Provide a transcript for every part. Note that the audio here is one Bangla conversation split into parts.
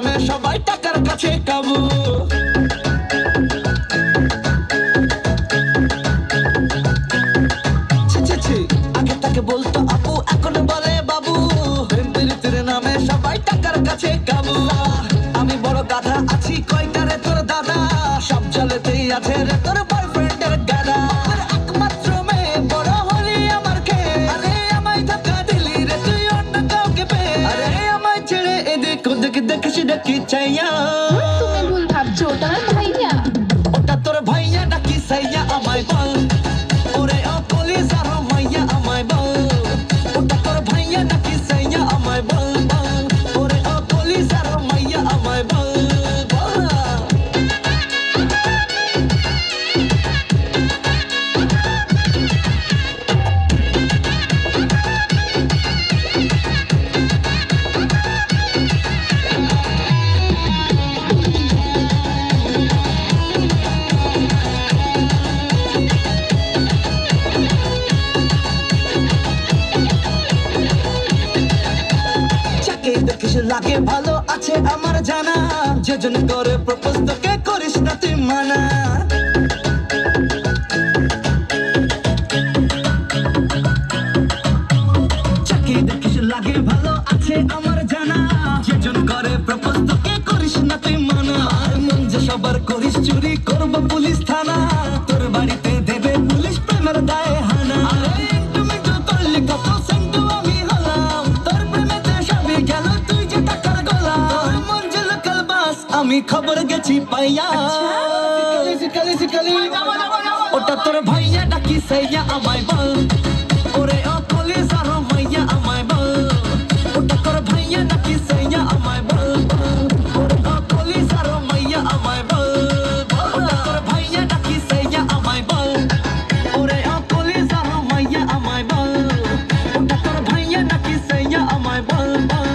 নামে সবাই টাকার কাছে কাবু। আগে তাকে বলতো আপু, এখন বলে বাবু। প্রেমের নামে সবাই টাকার কাছে কাবু। আমি বড় গাধা আছি কয়টা রে তোর দাদা, সব জলেতেই আছে রে তোর বয়ফ্রেন্ডের গাদা। একমাত্র মেয়ে বড় হলি আমার খেয়ে, আরে আমায় ধোকা দিলি রে তুই অন্য কাউকে পেয়ে। আরে আমায় ছেড়ে এদিক ওদিক দেখিস ডাকি চাইয়া। তুমি ভুল ভাবছো, ওটা আমার ভাইয়া। ওটা তোর ভাইয়া নাকি সাইয়া আমায় বল। ওরে ও কলিজার মাইয়া আমায় বল। ওটা তোর ভাইয়া নাকি সাইয়া আমায় বল বল। ওরে ও কলিজার মাইয়া আমায় বল বল। দেখিস লাগে ভালো আছে আমার জানা, যেজন করে প্রপোজ তোকে করিস না তুই মানা। চাকি দেখিস লাগে ভালো আছে আমার জানা, যেজন করে প্রপোজ তোকে করিস না তুই মানা। আর মন যে সবার করিস চুরি করব পুলিশ থানা, তোর বাড়িতে দেবে পুলিশ প্রেমের দায়ে হানা। আরে তুমি তো করলি কত সেন্টু আমি হলাম, তোর প্রেমেতে সবই গেল তুই যে টাকার গোলাম। তোর মন যে লোকাল বাস আমি খবর গেছি পাইয়া। ওটা তোর ভাইয়া নাকি সাইয়া আমায় বল। ওরে ও কলিজার মাইয়া আমায় বল। ওটা তোর ভাইয়া নাকি সাইয়া আমায় বল বল। ওরে ও কলিজার মাইয়া আমায় বল বল। ওটা তোর ভাইয়া নাকি সাইয়া আমায় বল। ওরে ও কলিজার মাইয়া আমায় বল। ওটা তোর ভাইয়া নাকি সাইয়া আমায় বল বল।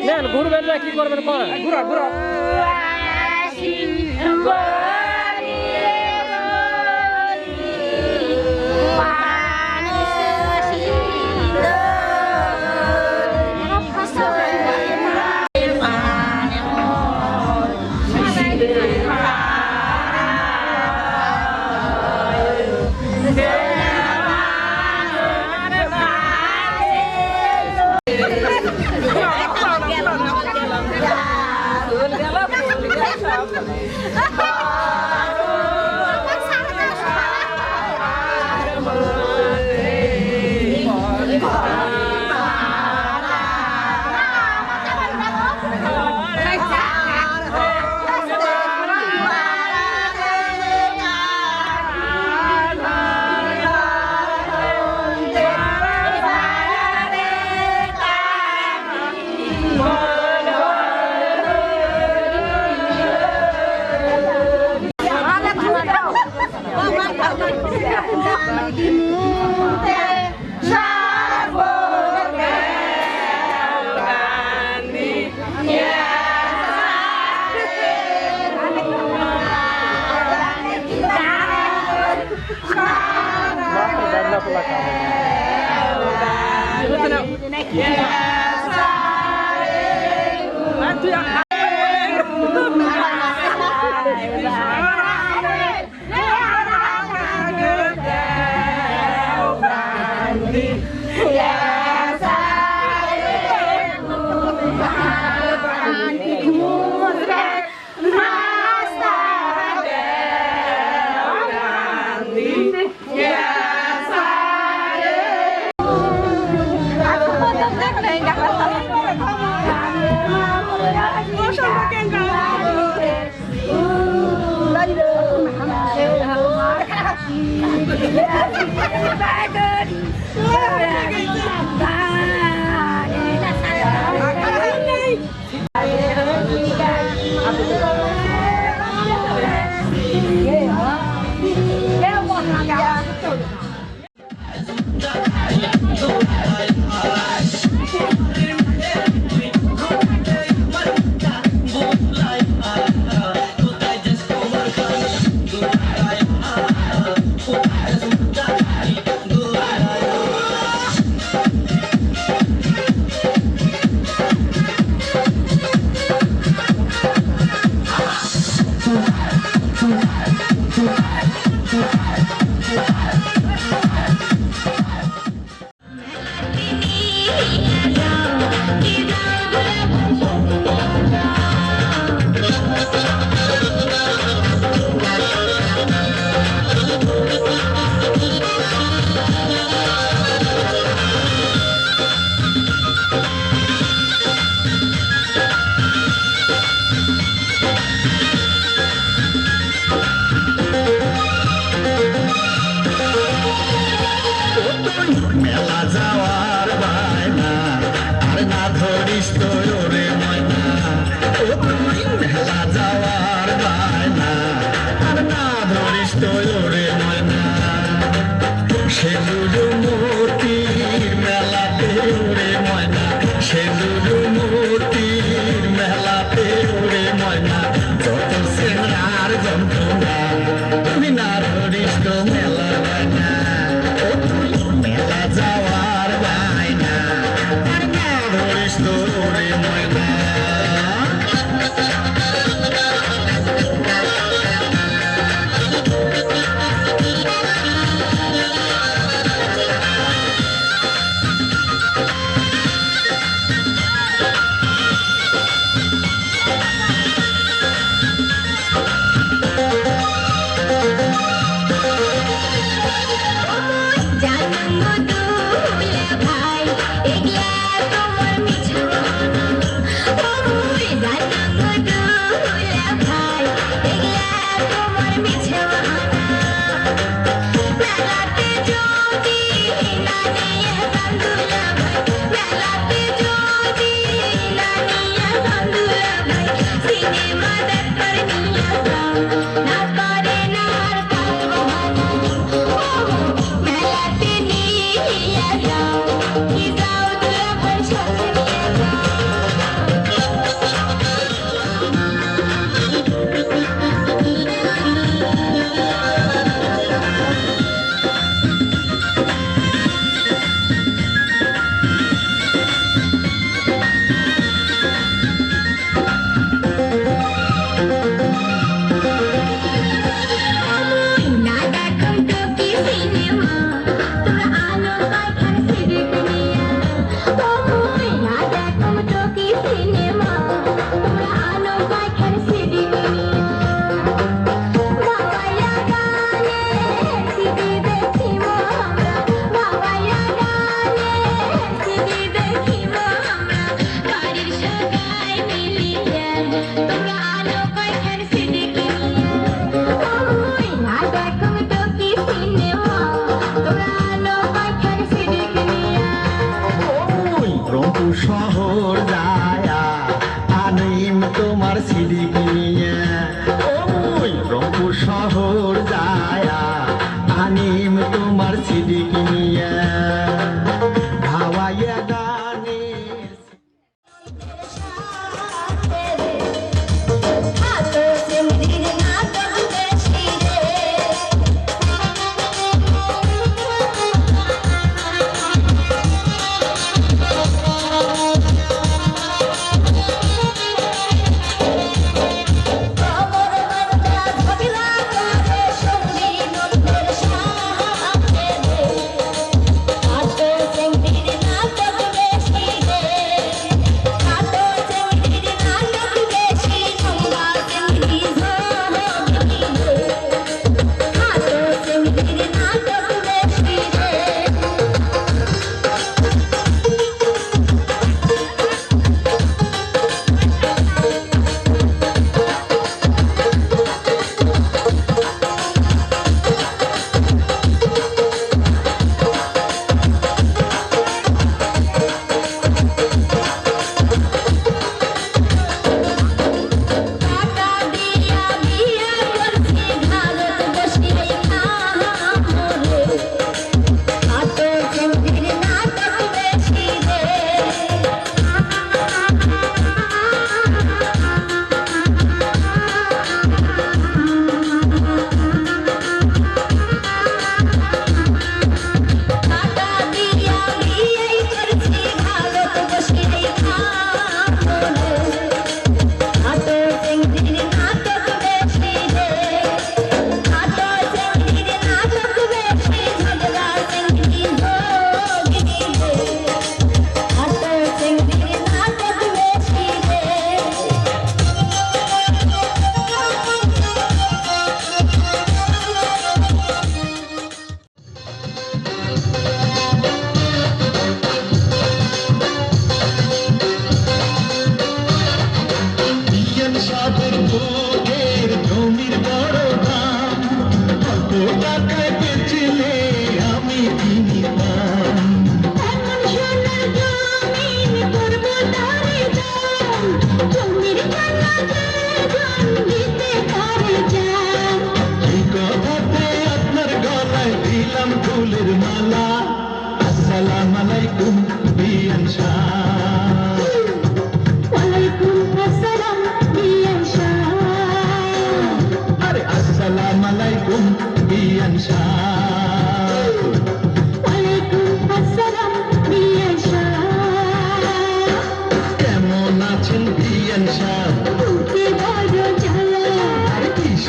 নেন ঘুরবেন না কি করবেন করেন ঘুরা ঘুরা Cinema that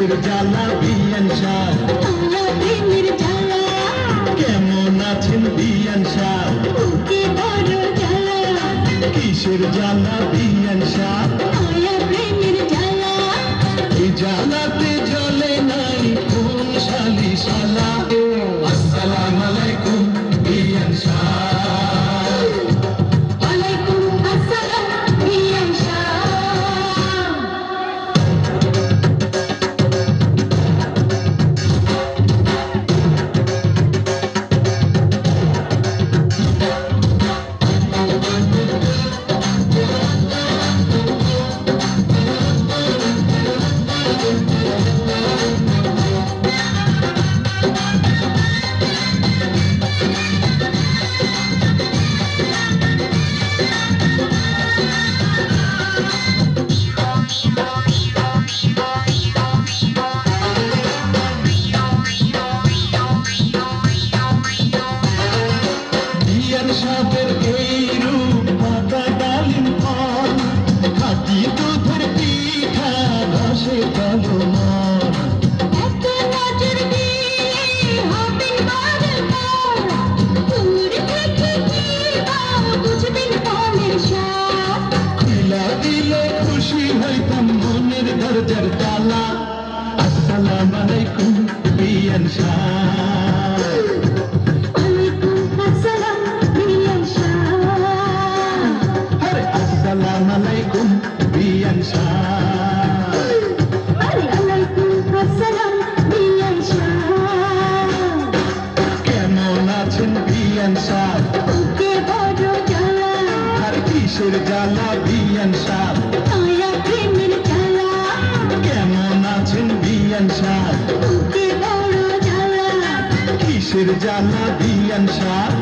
কিসের জ্বালা বিয়ান সাহ মায়া প্রেমের জ্বালা কেমন আছেন বিয়ান সাহ বুকে বড় জ্বালা কিসের জ্বালা বিয়ান সাহ মায়া প্রেমের জ্বালা এই জ্বালাতে জ্বলে নাই কোন শালি শালা আসসালামু আলাইকুম বিয়ান সাহ ওয়ালাইকুম আসসালাম বিয়ান শাহ বিয়ান সাহেবের এই রূপ পাতা ডালিম ফল খাটি দুধের পিঠা রসে কালো মন এত নজর দিয়ে হবেন বারবার দূর থেকে কি বা বুঝবেন মনের স্বাদ খুলা দিলে খুশি হইতাম মনের দরজার তালা আসসালামু আলাইকুম বিয়ান সাহ ওয়ালাইকুম আসসালাম বিয়ান শাহ আরে আসসালামু আলাইকুম বিয়ান সাহ ওয়ালাইকুম আসসালাম বিয়ান শাহ কেমন আছেন বিয়ান সাহ বুকে বড় জ্বালা আর কিসের জ্বালা বিয়ান সাহ মায়া প্রেমের জ্বালা কেমন আছেন বিয়ান সাহ বুকে বড় জ্বালা কিসের জ্বালা বিয়ান সাহ